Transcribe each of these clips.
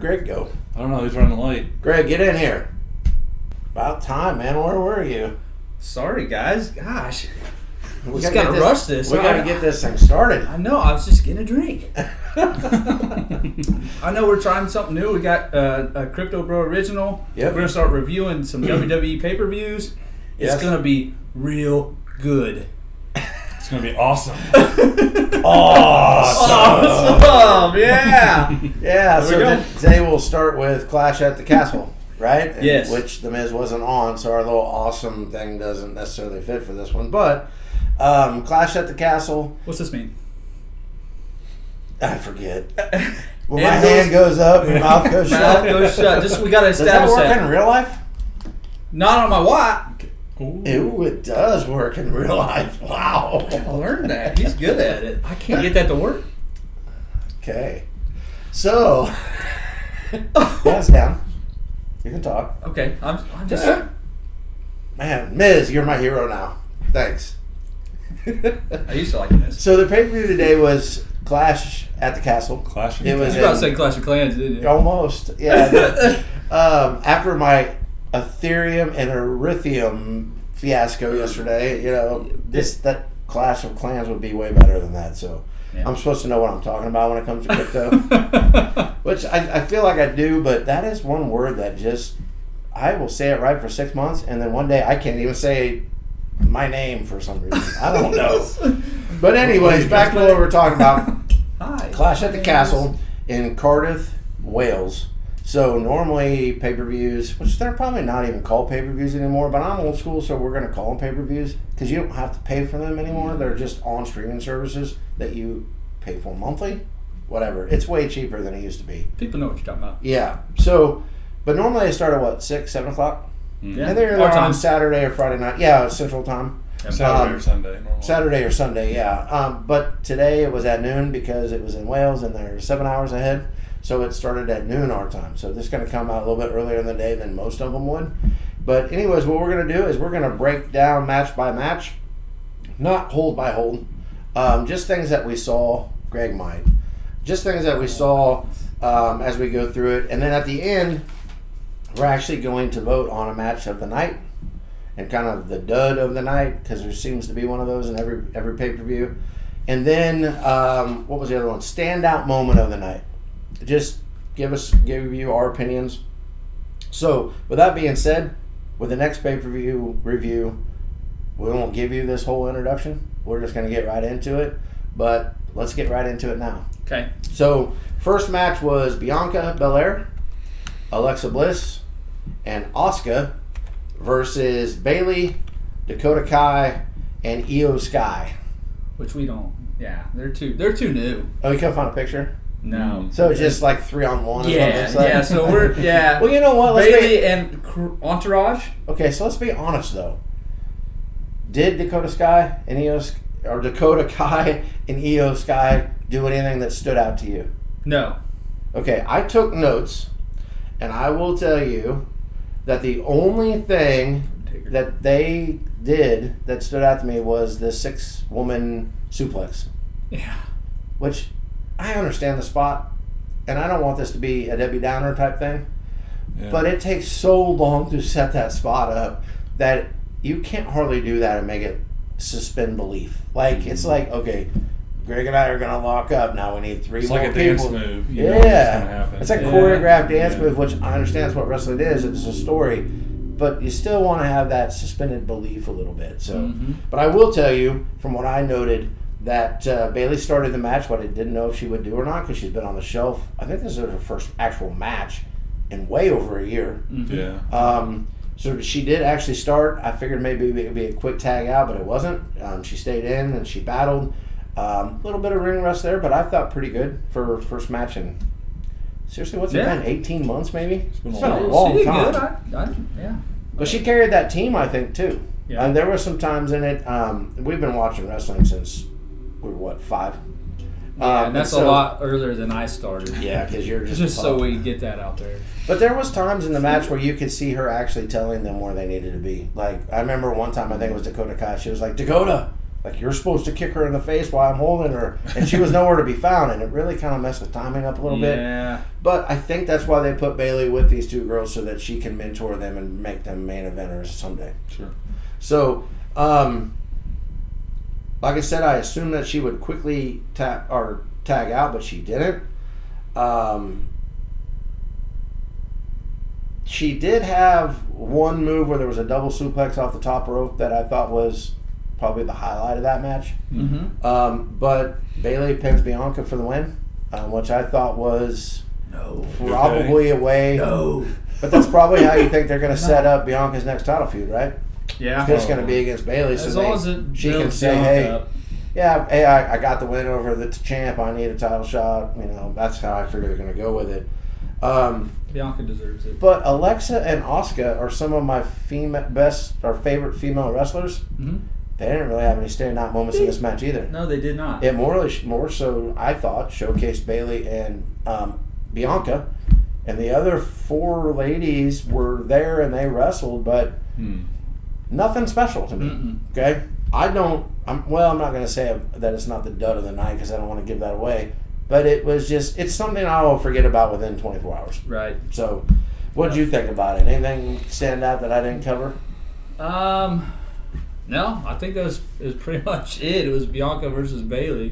Greg go? I don't know who's running late. Greg, get in here. About time, man. Where were you? Sorry, guys. Gosh. We just gotta rush this. We gotta get this thing started. I know. I was just getting a drink. I know we're trying something new. We got a CryptoBro original. Yep. We're gonna start reviewing some WWE pay-per-views. It's Yes. gonna be real good. It's going to be awesome. Awesome. Yeah. Yeah, There we go. today we'll start with Clash at the Castle, right? Yes. Which The Miz wasn't on, so our little awesome thing doesn't necessarily fit for this one. But Clash at the Castle, What's this mean? I forget. When my hand goes up, your mouth goes Mouth shut. goes shut. Just we gotta Does that establish work that. in real life? Not on my watch. Ooh. Ooh, it does work in real life. Wow. I learned that. He's good at it. I can't get that to work. Okay. So, hands down. You can talk. Okay, I'm just. Man, Miz, you're my hero now. Thanks. I used to like this. So the pay-per-view today was Clash at the Castle. Clash of It was You about to in- say Clash of Clans, didn't you? Almost, yeah. After my ethereum and ethereum fiasco yesterday, that Clash of Clans would be way better than that. So Yeah. I'm supposed to know what I'm talking about when it comes to crypto, which I feel like I do, but that is one word that just, I will say it right for 6 months, and then one day I can't even say my name for some reason. I don't know. But anyways, back to what we're talking about. Hi. Clash at the Castle in Cardiff, Wales. So normally pay-per-views, which they're probably not even called pay-per-views anymore, but I'm old school, so we're going to call them pay-per-views because you don't have to pay for them anymore. They're just on streaming services that you pay for monthly, whatever. It's way cheaper than it used to be. People know what you're talking about. Yeah. So, but normally they start at what, 6, 7 o'clock? Yeah. And they're Our on time. Saturday or Friday night. Yeah, Central Time. Saturday or Sunday. Normally. Saturday or Sunday, yeah. But today it was at noon because it was in Wales and they're 7 hours ahead. So it started at noon our time. So this is going to come out a little bit earlier in the day than most of them would. But anyways, what we're going to do is we're going to break down match by match, not hold by hold. Just things that we saw. Greg might. Just things that we saw as we go through it. And then at the end, we're actually going to vote on a match of the night and kind of the dud of the night, because there seems to be one of those in every pay-per-view. And then what was the other one? Standout moment of the night. Just give you our opinions. So with that being said, with the next pay-per-view review, we won't give you this whole introduction. We're just going to get right into it. But let's get right into it now. Okay. So first match was Bianca Belair, Alexa Bliss, and Asuka versus Bayley, Dakota Kai, and Io Sky. Which we don't. Yeah, they're too new. Oh, you can't find a picture? No. So it's just like 3-on-1 is what it Yeah, looks like? yeah. So we're Well, you know what? Bailey and Entourage. Okay, so let's be honest though. Did Dakota Kai and Dakota Kai and Io Sky do anything that stood out to you? No. Okay, I took notes, and I will tell you that the only thing that they did that stood out to me was the 6-woman suplex, Yeah. which I understand the spot, and I don't want this to be a Debbie Downer type thing, Yeah. but it takes so long to set that spot up that you can't hardly do that and make it suspend belief. Like, it's like, okay, Greg and I are going to lock up. Now we need 3 It's more like a people. dance move. You know what's gonna happen. It's like Yeah. choreographed dance Yeah. move, which I understand is what wrestling is. It's a story. But you still want to have that suspended belief a little bit. So, Mhm. But I will tell you, from what I noted, that Bayley started the match, what I didn't know if she would do or not, because she's been on the shelf. I think this is her first actual match in way over a year. Yeah. So she did actually start. I figured maybe it would be a quick tag out, but it wasn't. She stayed in and she battled. A little bit of ring rust there, but I thought pretty good for her first match in, seriously, what's it Yeah. been, 18 months maybe? It's been a been a long long She did time. good. Yeah. But she carried that team, I think, too. Yeah. And there were some times in it, we've been watching wrestling since we were, what, 5? Yeah, and that's a lot earlier than I started. Yeah, because you're just Just a so pup. we get that out there. But there was times in the match where you could see her actually telling them where they needed to be. Like, I remember one time, I think it was Dakota Kai, she was like, Dakota, like you're supposed to kick her in the face while I'm holding her, and she was nowhere to be found, and it really kind of messed the timing up a little bit. Yeah. But I think that's why they put Bailey with these two girls so that she can mentor them and make them main eventers someday. Sure. So, like I said, I assumed that she would quickly tag out, but she didn't. She did have one move where there was a double suplex off the top rope that I thought was probably the highlight of that match. Mm-hmm. But Bailey pins Bianca for the win, which I thought was No. probably a way. No. But that's probably how you think they're going to set up Bianca's next title feud, right? Yeah. It's going to be against Bailey, so As long as it she can builds say, Bianca hey, up. yeah, hey, I got the win over the champ. I need a title shot. You know, that's how I figure they're going to go with it. Bianca deserves it. But Alexa and Asuka are some of my favorite female wrestlers. Mm-hmm. They didn't really have any standout moments in this match either. No, they did not. It more so, I thought, showcased Bailey and Bianca, and the other four ladies were there and they wrestled, but nothing special to me. Mm-mm. Okay, I'm not going to say that it's not the dud of the night because I don't want to give that away, but it's something I will forget about within 24 hours. Right. So, what did you think about it? Anything stand out that I didn't cover? No, I think that was pretty much it. It was Bianca versus Bailey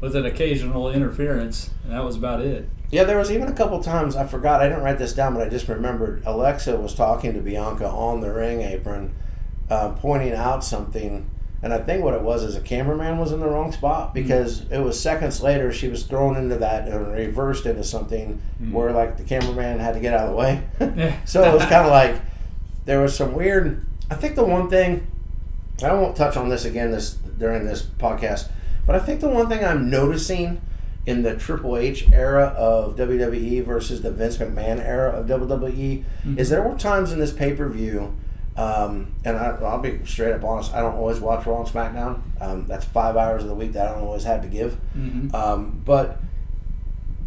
with an occasional interference, and that was about it. Yeah, there was even a couple times, I forgot, I didn't write this down, but I just remembered Alexa was talking to Bianca on the ring apron, pointing out something, and I think what it was is a cameraman was in the wrong spot because it was seconds later she was thrown into that and reversed into something where like the cameraman had to get out of the way. So it was kind of like, there was some weird, I think the one thing, I won't touch on this again during this podcast, but I think the one thing I'm noticing in the Triple H era of WWE versus the Vince McMahon era of WWE is there were times in this pay-per-view, and I'll be straight up honest, I don't always watch Raw and SmackDown. That's 5 hours of the week that I don't always have to give. But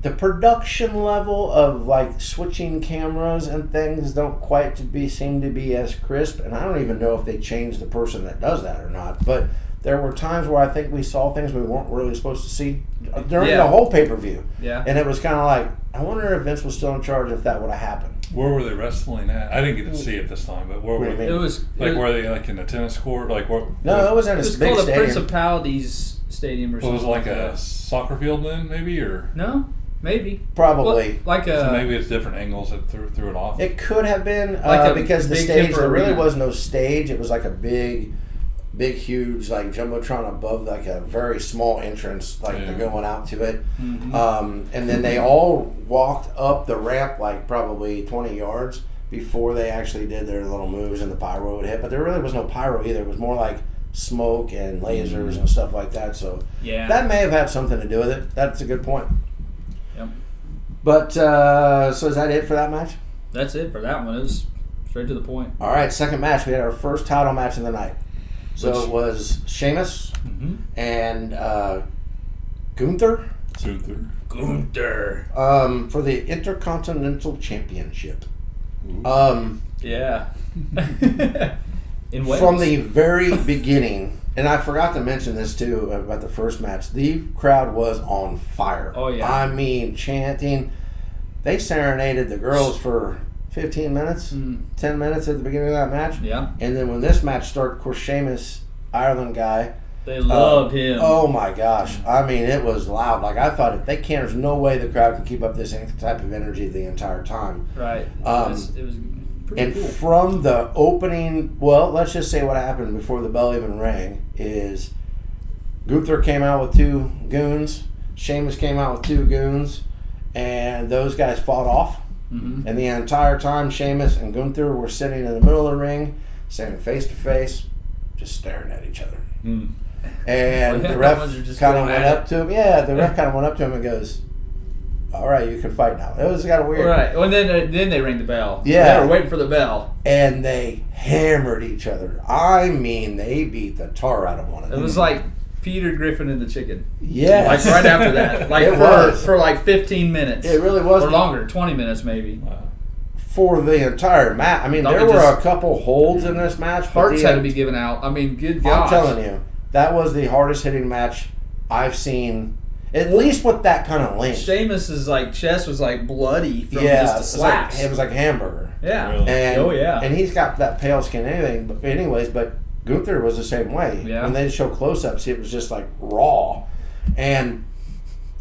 the production level of like switching cameras and things don't quite seem to be as crisp, and I don't even know if they changed the person that does that or not, but there were times where I think we saw things we weren't really supposed to see during the whole pay-per-view. Yeah. And it was kind of like, I wonder if Vince was still in charge if that would have happened. Where were they wrestling at? I didn't get to see it this time, but where What do were you they? mean? Were they like in a tennis court? Like what? No, it was in It a was big called the stadium. Principalities Stadium or Well, something. it was like a soccer field then, maybe, or No, maybe. Probably. Well, like a. so maybe it's different angles that threw it off. It could have been Like a because the big stage, Kemper there really arena. was no stage. It was like a big, huge, like Jumbotron above like a very small entrance, like they're going out to it. And then they all walked up the ramp like probably 20 yards before they actually did their little moves and the pyro would hit. But there really was no pyro either. It was more like smoke and lasers and stuff like that. So Yeah. that may have had something to do with it. That's a good point. Yep. But so is that it for that match? That's it for that one. It was straight to the point. All right, second match. We had our first title match of the night. So it was Sheamus and Gunther for the Intercontinental Championship. Yeah. In Wales. From the very beginning, and I forgot to mention this too about the first match, the crowd was on fire. Oh, yeah. I mean, chanting. They serenaded the girls for 15 minutes, 10 minutes at the beginning of that match. Yeah. And then when this match started, of course, Sheamus, Ireland guy. They loved him. Oh my gosh. I mean, it was loud. Like, I thought if they can't, there's no way the crowd can keep up this type of energy the entire time. Right. It was pretty And cool. from the opening, well, let's just say what happened before the bell even rang is Gunther came out with two goons, Sheamus came out with two goons, and those guys fought off. And the entire time, Sheamus and Gunther were sitting in the middle of the ring, standing face to face, just staring at each other. And the ref kind of went up to him. Yeah, the ref kind of went up to him and goes, "All right, you can fight now." It was kind of weird. Right. Well, then they rang the bell. Yeah. They were waiting for the bell. And they hammered each other. I mean, they beat the tar out of one another. It was like Peter Griffin and the Chicken. Yes. Like right after that. Like It was. for like 15 minutes. It really was. Or longer, 20 minutes maybe. For the entire match. I mean, No, there it were just- a couple holds in this match. but Hearts had to be given out. I mean, good I'm gosh. telling you, that was the hardest hitting match I've seen, at least with that kind of length. Sheamus's like chest was like bloody from Yeah, just the slaps. it was like a hamburger. Yeah. Really? And, and he's got that pale skin but Gunther was the same way. Yeah. When they show close-ups, it was just like raw. And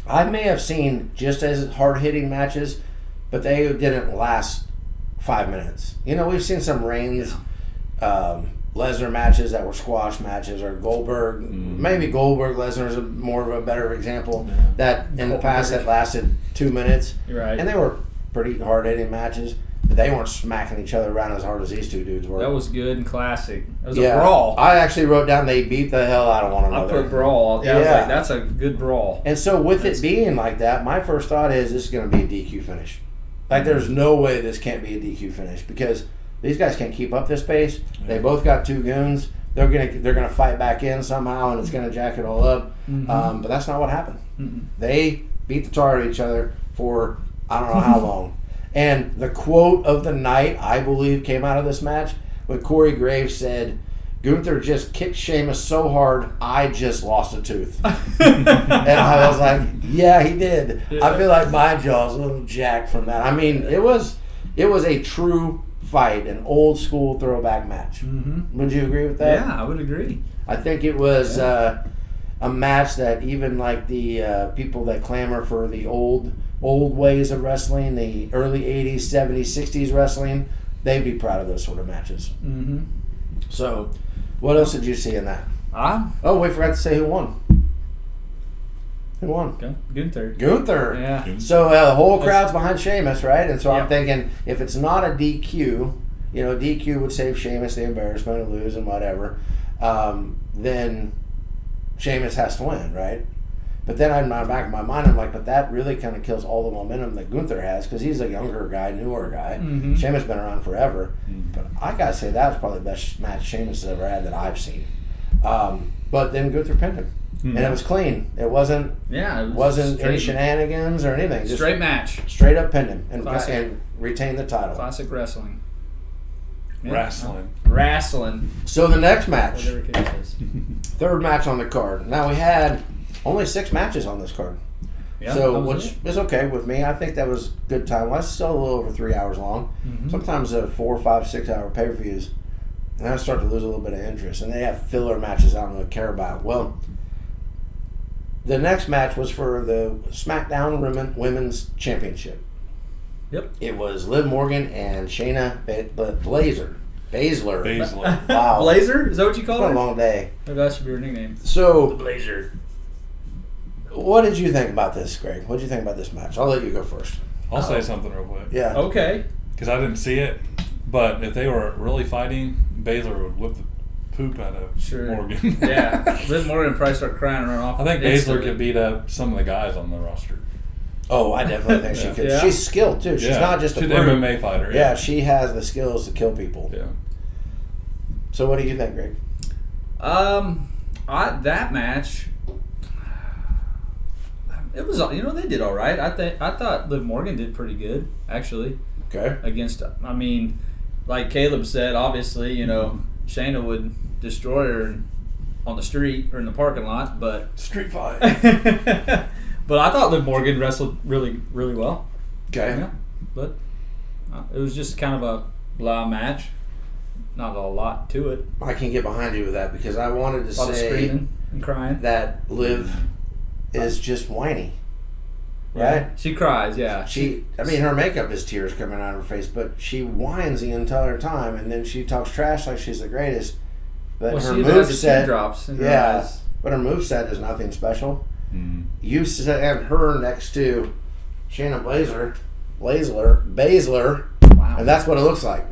I may have seen just as hard-hitting matches, but they didn't last 5 minutes. You know, we've seen some Reigns, Lesnar matches that were squash matches, or Goldberg. Maybe Goldberg, Lesnar is more of a better example. That in the past that lasted 2 minutes. You're right. And they were pretty hard-hitting matches. But they weren't smacking each other around as hard as these two dudes were. That was good and classic. It was a brawl. I actually wrote down they beat the hell out of one another. I put brawl. Yeah, I was like, that's a good brawl. And so with it being like that, my first thought is this is going to be a DQ finish. Like, there's no way this can't be a DQ finish because these guys can't keep up this pace. They both got two goons. They're gonna fight back in somehow, and it's gonna jack it all up. But that's not what happened. They beat the tar out of each other for I don't know how long. And the quote of the night, I believe, came out of this match when Corey Graves said, "Gunther just kicked Sheamus so hard, I just lost a tooth." And I was like, yeah, he did. Yeah. I feel like my jaw's a little jacked from that. I mean, it was a true fight, an old school throwback match. Would you agree with that? Yeah, I would agree. I think it was a match that even like the people that clamor for the old ways of wrestling, the early 80s, 70s, 60s wrestling, they'd be proud of those sort of matches. So, what else did you see in that? Oh, we forgot to say who won. Who won? Gunther. Yeah. So the whole crowd's behind Sheamus, right? And so I'm thinking, if it's not a DQ, DQ would save Sheamus the embarrassment of lose and whatever, then Sheamus has to win, right? But then in the back of my mind, I'm like, but that really kind of kills all the momentum that Gunther has because he's a younger guy, newer guy. Sheamus been around forever. But I got to say, that was probably the best match Sheamus has ever had that I've seen. But then Gunther pinned him. And it was clean. It wasn't any shenanigans or anything. Just straight match. Straight up pinned him and retained the title. Classic wrestling. Yeah. Wrestling. So the next match. Whatever case is. Third match on the card. Now we had only 6 matches on this card. Yeah, so which is okay with me. I think that was good time. Well, it's still a little over 3 hours long. Sometimes 4, 5, 6 hour pay-per-views. And I start to lose a little bit of interest. And they have filler matches I don't really care about. Well, the next match was for the SmackDown Women's Championship. Yep. It was Liv Morgan and Shayna Baszler. Wow. Blazer? Is that what you call her? It's been a long day. Maybe that should be her nickname. So, the Blazer. What did you think about this, Greg? What did you think about this match? I'll let you go first. I'll say something real quick. Yeah. Okay. Because I didn't see it, but if they were really fighting, Baszler would whip the poop out of Morgan. Yeah. Liv Morgan would probably start crying and run off. I think Baszler could beat up some of the guys on the roster. Oh, I definitely think she could. Yeah. She's skilled, too. She's not just a MMA fighter. Yeah, she has the skills to kill people. Yeah. So what do you think, Greg? That match, it was, they did all right. I thought Liv Morgan did pretty good, actually. Okay. Against, like Caleb said, obviously, Shayna would destroy her on the street or in the parking lot, but street fight. But I thought Liv Morgan wrestled really, really well. Okay. Yeah, but it was just kind of a blah match. Not a lot to it. I can get behind you with that because I wanted to say screaming and crying that Liv is just whiny. Right? Yeah, she cries, yeah. Her makeup is tears coming out of her face, but she whines the entire time, and then she talks trash like she's the greatest. But her moveset, drops in her eyes. But her moveset is nothing special. You said her next to Shayna Baszler, wow. And that's what it looks like.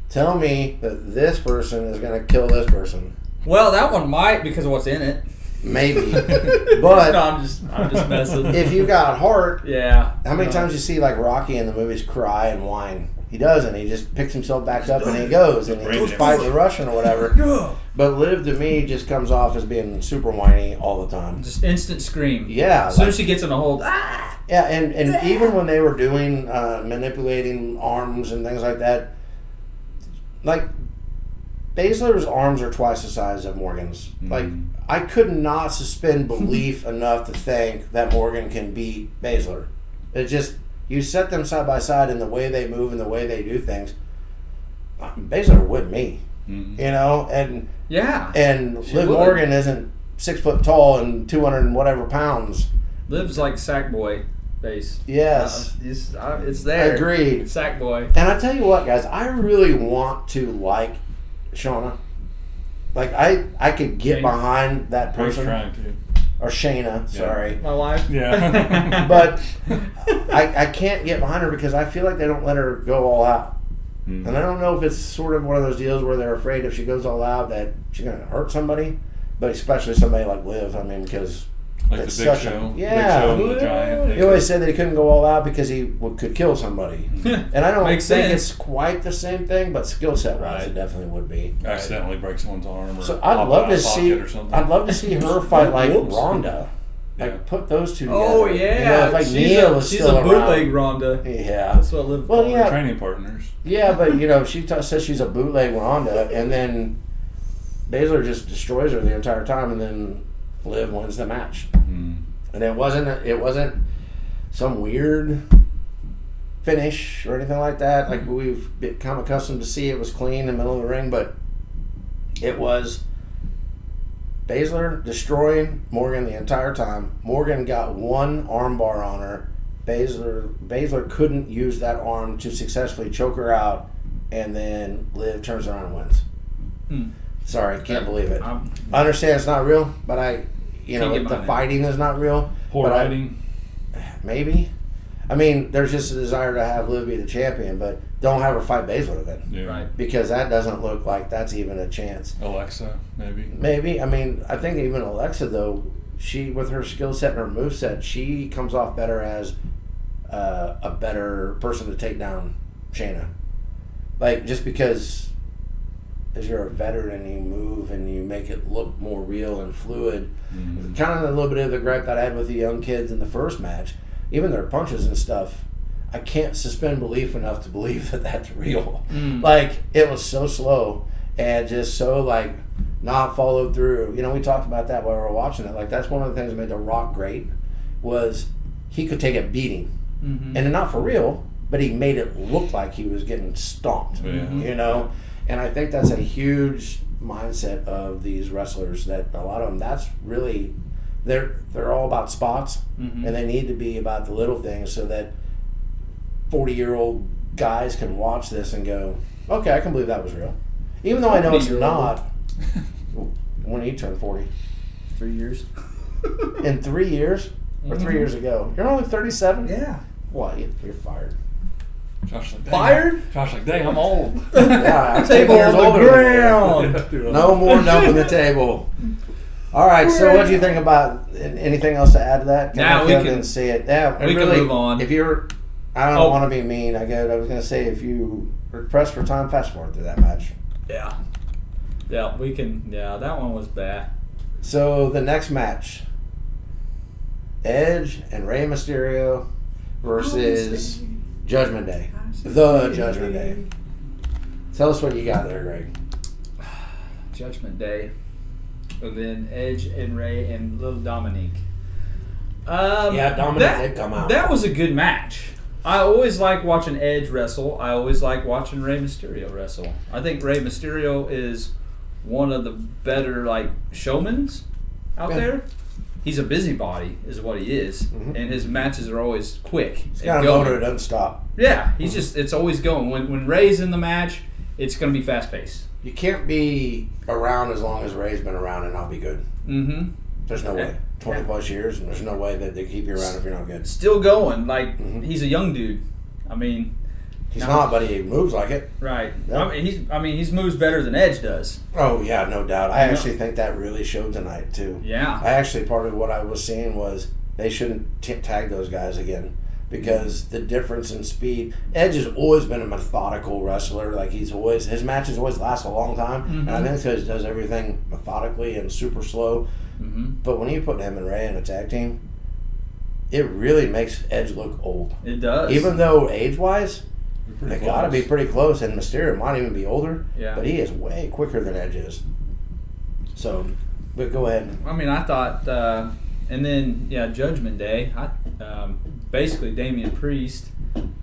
Tell me that this person is going to kill this person. Well, that one might because of what's in it. Maybe, but no, I'm just messing. If you got heart, yeah. How many times you see like Rocky in the movies cry and whine? He doesn't. He just picks himself back up and he goes and he fights the Russian or whatever. But Liv to me just comes off as being super whiny all the time. Just instant scream. Yeah. As soon as she gets in a hold. Ah! Yeah, and even when they were doing manipulating arms and things like that, like Baszler's arms are twice the size of Morgan's. Like, I could not suspend belief enough to think that Morgan can beat Baszler. It just, you set them side by side in the way they move and the way they do things. Baszler would me, you know, and Liv Morgan isn't 6 foot tall and 200 and whatever pounds. Liv's like Sackboy base. Yes, it's there. Agreed. Sackboy. And I tell you what, guys, I really want to like Shauna. Like, I could get behind that person. Trying to. Or Shayna, sorry. My wife. Yeah. But I can't get behind her because I feel like they don't let her go all out. And I don't know if it's sort of one of those deals where they're afraid if she goes all out that she's going to hurt somebody. But especially somebody like Liv, I mean, because like it's the Big such Show. a... Yeah. Big Show and the Giant. He always said that he couldn't go all out because he could kill somebody. And I don't Makes think sense. it's quite the same thing, but skill set wise, it definitely would be. Accidentally break someone's arm or So I'd love to see. or something. I'd love to see her fight like Ronda. Like, Yeah. put those two together. Oh, yeah. You know, if, like, Nia was she's still a bootleg around. Ronda. Yeah. That's what Liv Well, called yeah. her. Training partners. Yeah, but you know, she says she's a bootleg Ronda, and then Baszler just destroys her the entire time, and then Liv wins the match. And it wasn't some weird finish or anything like that. Like we've become accustomed to see, it was clean in the middle of the ring, but it was Baszler destroying Morgan the entire time. Morgan got one arm bar on her. Baszler couldn't use that arm to successfully choke her out, and then Liv turns around and wins. Sorry, can't believe it. I understand it's not real, but the fighting is not real. Poor writing. Maybe. I mean, there's just a desire to have Liv be the champion, but don't have her fight Baszler then. Yeah. Right. Because that doesn't look like that's even a chance. Alexa, maybe. Maybe. I mean, I think even Alexa, though, she, with her skill set and her moveset, she comes off better as a better person to take down Shayna. Like, just because as you're a veteran and you move and you make it look more real and fluid. Kind of a little bit of the gripe that I had with the young kids in the first match. Even their punches and stuff, I can't suspend belief enough to believe that that's real. Like, it was so slow and just so, like, not followed through. You know, we talked about that while we were watching it. Like, that's one of the things that made The Rock great, was he could take a beating. And not for real, but he made it look like he was getting stomped, you know? And I think that's a huge mindset of these wrestlers, that a lot of them, that's really, they're all about spots, and they need to be about the little things so that 40-year-old guys can watch this and go, okay, I can believe that was real. Even though I know it's not. When did you turn 40? 3 years. In 3 years? Or 3 years ago? You're only 37? Yeah. What? You're fired. Josh like, dang, Fired? Josh like, dang, I'm old. Yeah, I'm 10 Table years on the older than you. ground. No more dumping the table. All right, so what do you think about anything else to add to that? Now we can see it. Yeah, we can move on. If you're, I don't want to be mean. I was going to say, if you are pressed for time, fast forward through that match. Yeah. Yeah, we can. Yeah, that one was bad. So the next match, Edge and Rey Mysterio versus Judgment Day. The Judgment Day. Tell us what you got there, Greg. Judgment Day. And then Edge and Rey and little Dominique. Yeah, Dominic did come out. That was a good match. I always like watching Edge wrestle. I always like watching Rey Mysterio wrestle. I think Rey Mysterio is one of the better, like, showmans out there. He's a busybody, is what he is, and his matches are always quick. He's got a motor that doesn't stop. Yeah, he's just, it's always going. When Rey's in the match, it's going to be fast paced. You can't be around as long as Ray's been around and not be good. There's no way. 20 plus years, and there's no way that they keep you around if you're not good. Still going. Like, he's a young dude. I mean, he's not, but he moves like it. Right. Yep. I mean, he's moves better than Edge does. Oh, yeah, no doubt. I actually think that really showed tonight, too. Yeah. Part of what I was seeing was they shouldn't tag those guys again, because the difference in speed. Edge has always been a methodical wrestler. Like, his matches always last a long time, and I think it's because he does everything methodically and super slow. But when you put him and Rey in a tag team, it really makes Edge look old. It does. Even though age-wise, They got to be pretty close, and Mysterio might even be older. Yeah. But he is way quicker than Edge is. So, but go ahead. I mean, I thought, and then Judgment Day. Basically Damian Priest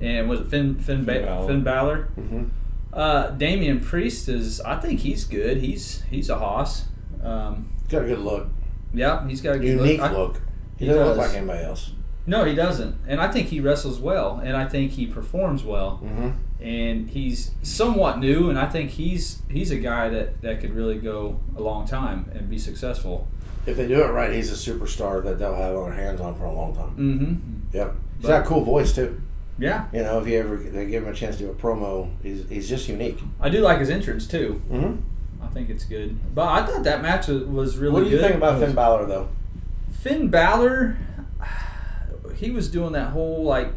and was it Finn Balor? Mm-hmm. Damian Priest I think he's good. He's a hoss. Got a good look. Yeah, he's got a good unique look. look. He doesn't look like anybody else. No, he doesn't. And I think he wrestles well, and I think he performs well. Mm-hmm. And he's somewhat new, and I think he's a guy that could really go a long time and be successful. If they do it right, he's a superstar that they'll have on their hands on for a long time. Mm-hmm. Yep. He's got a cool voice too. Yeah. You know, if they give him a chance to do a promo, he's just unique. I do like his entrance too. Mm-hmm. I think it's good. But I thought that match was really good. What do you think about Finn Balor though? Finn Balor, he was doing that whole like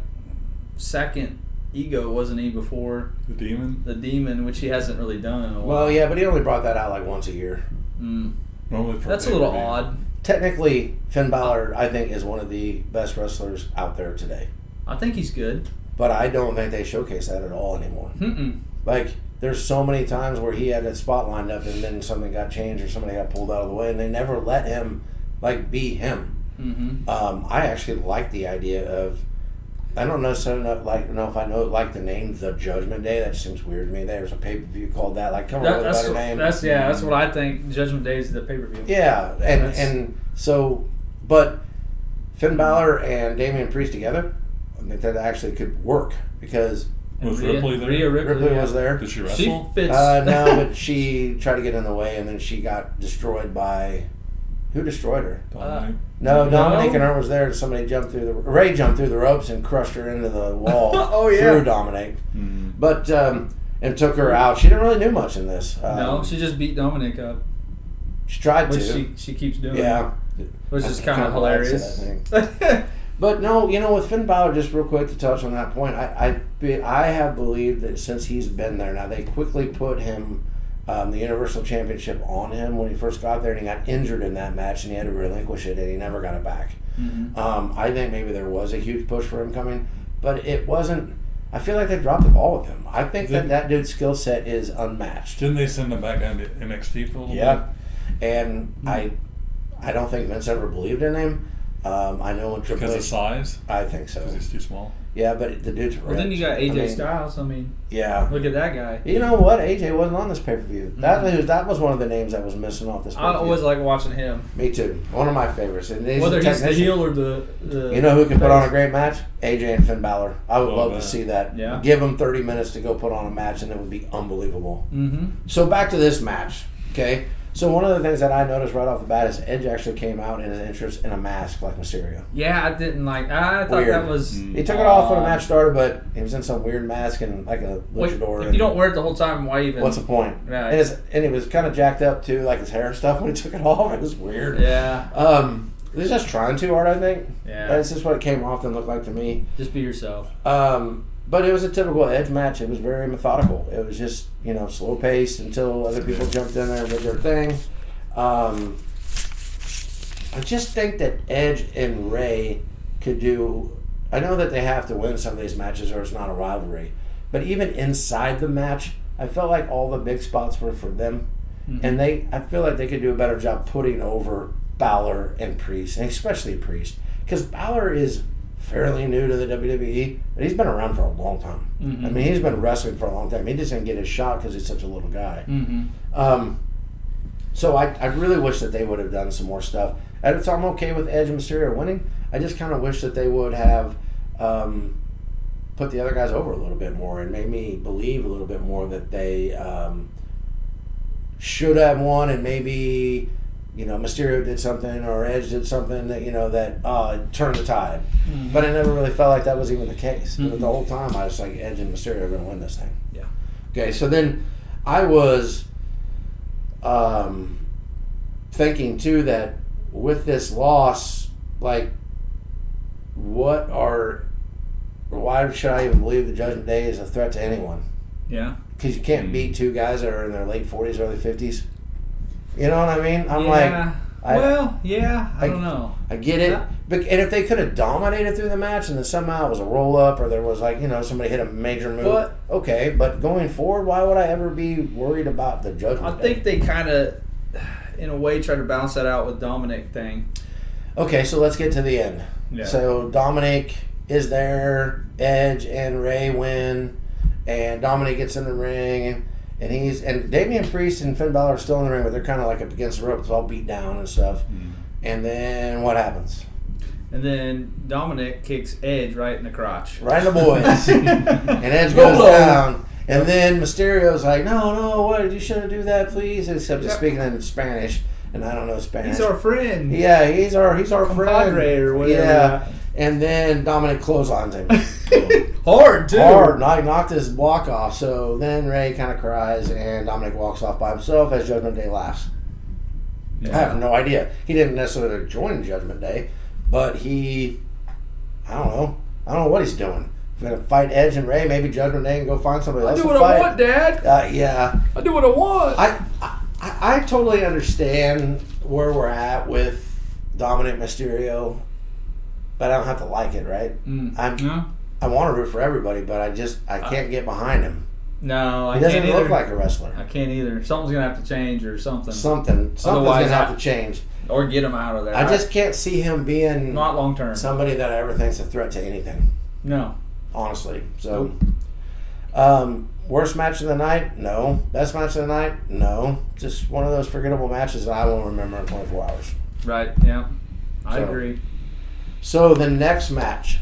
second ego, wasn't he, before the demon, which he hasn't really done in a while. Well, yeah, but he only brought that out like once a year. That's a little odd. Technically, Finn Balor, I think, is one of the best wrestlers out there today. I think he's good, but I don't think they showcase that at all anymore. Like, there's so many times where he had a spot lined up and then something got changed or somebody got pulled out of the way, and they never let him like be him. I actually like the idea of. I don't necessarily know if I like the name The Judgment Day. That seems weird to me. There's a pay-per-view called that. Like, come up with a better name. That's what I think. Judgment Day is the pay-per-view. Yeah, and so, but Finn Balor and Damian Priest together, I think that actually could work because was Ripley there? Rhea Ripley was there. Did she wrestle? She fits. No, but she tried to get in the way, and then she got destroyed by. Who destroyed her? Dominic. No, Dominic and her was there. Somebody jumped through Ray jumped through the ropes and crushed her into the wall. Through Dominic, but and took her out. She didn't really do much in this. No, she just beat Dominic up. She tried which to. She keeps doing. Yeah, which is kind of hilarious. But no, with Finn Balor, just real quick to touch on that point, I have believed that since he's been there now, they quickly put him. The Universal Championship on him when he first got there, and he got injured in that match, and he had to relinquish it, and he never got it back. I think maybe there was a huge push for him coming, but it wasn't. I feel like they dropped the ball with him. I think that dude's skill set is unmatched. Didn't they send him back down to NXT for a little bit? Yeah, and I don't think Vince ever believed in him. I know when Triple H, because of size. I think so. Because he's too small. Yeah, but the dude's ripped. Well, then you got AJ Styles. I mean, yeah. Look at that guy. You know what? AJ wasn't on this pay-per-view. That was one of the names that was missing off this pay-per-view. I always like watching him. Me too. One of my favorites. And whether he's the heel or the you know who can put on a great match? AJ and Finn Balor. I would love to see that. Yeah. Give them 30 minutes to go put on a match, and it would be unbelievable. So back to this match, okay? So one of the things that I noticed right off the bat is Edge actually came out in his entrance in a mask like Mysterio. Yeah, I didn't like. I thought that was. He took it off when the match started, but he was in some weird mask and like a luchador. If you don't wear it the whole time, why even? What's the point? Yeah. And he was kind of jacked up too, like his hair and stuff when he took it off. It was weird. Yeah. He was just trying too hard, I think. Yeah. That's just what it came off and looked like to me. Just be yourself. But it was a typical Edge match. It was very methodical. It was just slow paced until other people jumped in there and did their thing. I just think that Edge and Ray could do. I know that they have to win some of these matches or it's not a rivalry, but even inside the match, I felt like all the big spots were for them, and I feel like they could do a better job putting over Balor and Priest, and especially Priest, because Balor is fairly new to the WWE, but he's been around for a long time. I mean, he's been wrestling for a long time. He just didn't get his shot because he's such a little guy. So I really wish that they would have done some more stuff. And so I'm okay with Edge and Mysterio winning. I just kind of wish that they would have put the other guys over a little bit more and made me believe a little bit more that they should have won, and maybe Mysterio did something or Edge did something that that turned the tide. But I never really felt like that was even the case. But the whole time I was like, Edge and Mysterio are going to win this thing. Yeah. Okay, so then I was thinking too that with this loss, like, why should I even believe the Judgment Day is a threat to anyone? Yeah. Because you can't beat two guys that are in their late 40s, early 50s. You know what I mean? I'm like, I don't know. I get it. Yeah. And if they could have dominated through the match and then somehow it was a roll up or there was somebody hit a major move, okay. But going forward, why would I ever be worried about the judgment? I think they kind of, in a way, try to balance that out with Dominic thing. Okay, so let's get to the end. Yeah. So Dominic is there, Edge and Ray win, and Dominic gets in the ring, and Damian Priest and Finn Balor are still in the ring, but they're kind of like up against the ropes, all beat down and stuff. Mm-hmm. And then what happens? And then Dominic kicks Edge right in the crotch. Right in the boys. And Edge goes down. And then Mysterio's like, no, what? You shouldn't do that, please. Except he's speaking in Spanish, and I don't know Spanish. He's our friend. Yeah, he's our friend. Or whatever. Yeah. And then Dominic clotheslines him. Hard, too. Hard. Knocked his block off. So then Ray kind of cries, and Dominic walks off by himself as Judgment Day laughs. Yeah. I have no idea. He didn't necessarily join Judgment Day, but I don't know what he's doing. He's going to fight Edge and Ray, maybe Judgment Day, and go find somebody else to fight. I do what I want, Dad. Yeah. I do what I want. I totally understand where we're at with Dominic Mysterio, but I don't have to like it, right? I want to root for everybody, but I can't get behind him. No, I he can't doesn't either. look like a wrestler. I can't either. Something's going to have to change or something. Something's going to have to change. Or get him out of there. I just can't see him being not long term. Somebody that ever thinks a threat to anything. No. Honestly. So, worst match of the night? No. Best match of the night? No. Just one of those forgettable matches that I won't remember in 24 hours. Right, yeah. I agree. So, the next match.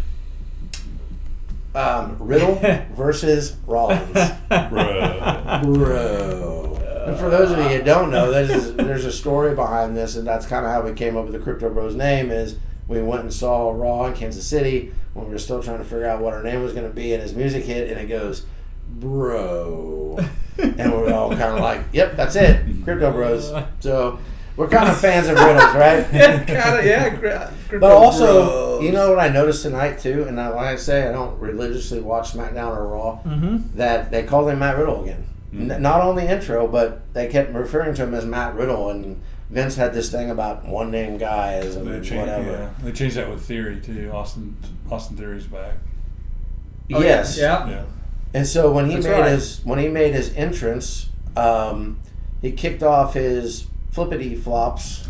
Riddle versus Rollins. Bro. And for those of you who don't know, there's a story behind this, and that's kind of how we came up with the CryptoBros name. Is we went and saw Raw in Kansas City when we were still trying to figure out what our name was going to be, and his music hit, and it goes, bro. And we were all kind of like, yep, that's it, CryptoBros. So we're kind of fans of riddles, right? Yeah. But also, you know what I noticed tonight, too? And like I say, I don't religiously watch SmackDown or Raw, that they called him Matt Riddle again. Not on the intro, but they kept referring to him as Matt Riddle, and Vince had this thing about one-name guys and whatever. Yeah. They changed that with Theory, too. Austin Theory's back. Yes. Yeah. And so when he made his entrance, he kicked off his flippity flops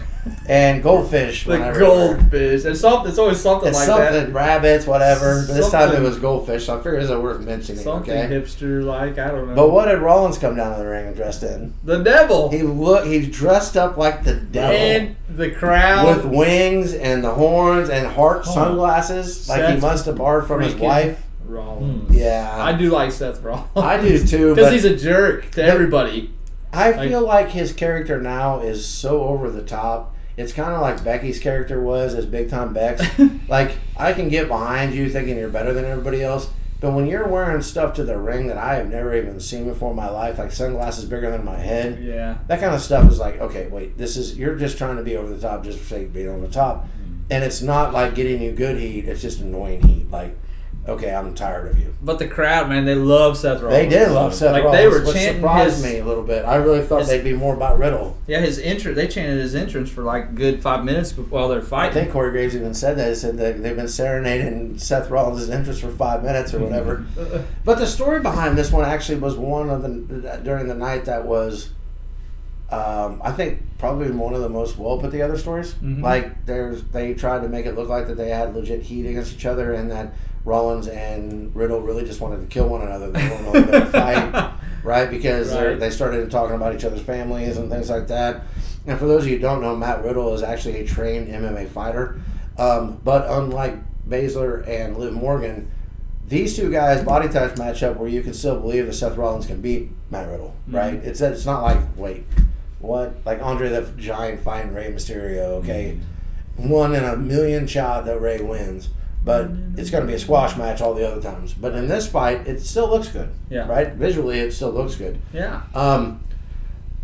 and goldfish. Goldfish. It's always something like that. Rabbits, whatever. But this time it was goldfish, so I figured it was worth mentioning. Something hipster like, I don't know. But what did Rollins come down to the ring dressed in? The devil. He's dressed up like the devil. And the crowd. With wings and the horns and heart sunglasses, like he must have borrowed from his wife. Rollins. Yeah. I do like Seth Rollins. I do too. Because he's a jerk to everybody. I feel like his character now is so over the top. It's kind of like Becky's character was as Big Time Bex. Like, I can get behind you thinking you're better than everybody else, but when you're wearing stuff to the ring that I have never even seen before in my life, like sunglasses bigger than my head, that kind of stuff is like, okay, wait, you're just trying to be over the top just for sake of being over the top. And it's not like getting you good heat, it's just annoying heat. Like, okay, I'm tired of you. But the crowd, man, they love Seth Rollins. They did love Seth Rollins. They were which chanting surprised me a little bit. I really thought they'd be more about Riddle. Yeah, his entrance. They chanted his entrance for like a good 5 minutes while they're fighting. I think Corey Graves even said that. He said that they've been serenading Seth Rollins' entrance for 5 minutes or whatever. But the story behind this one actually was one of the during the night that was, I think, probably one of the most well put together stories. Like they tried to make it look like that they had legit heat against each other, and that Rollins and Riddle really just wanted to kill one another. They weren't really going to fight, right? Because they started talking about each other's families and things like that. And for those of you who don't know, Matt Riddle is actually a trained MMA fighter. But unlike Baszler and Liv Morgan, these two guys body types match up where you can still believe that Seth Rollins can beat Matt Riddle, right? It's not like, wait, what? Like Andre the Giant fighting Rey Mysterio, okay? 1 in a million shot that Rey wins. But it's going to be a squash match all the other times. But in this fight, it still looks good. Yeah. Right? Visually, it still looks good. Yeah. And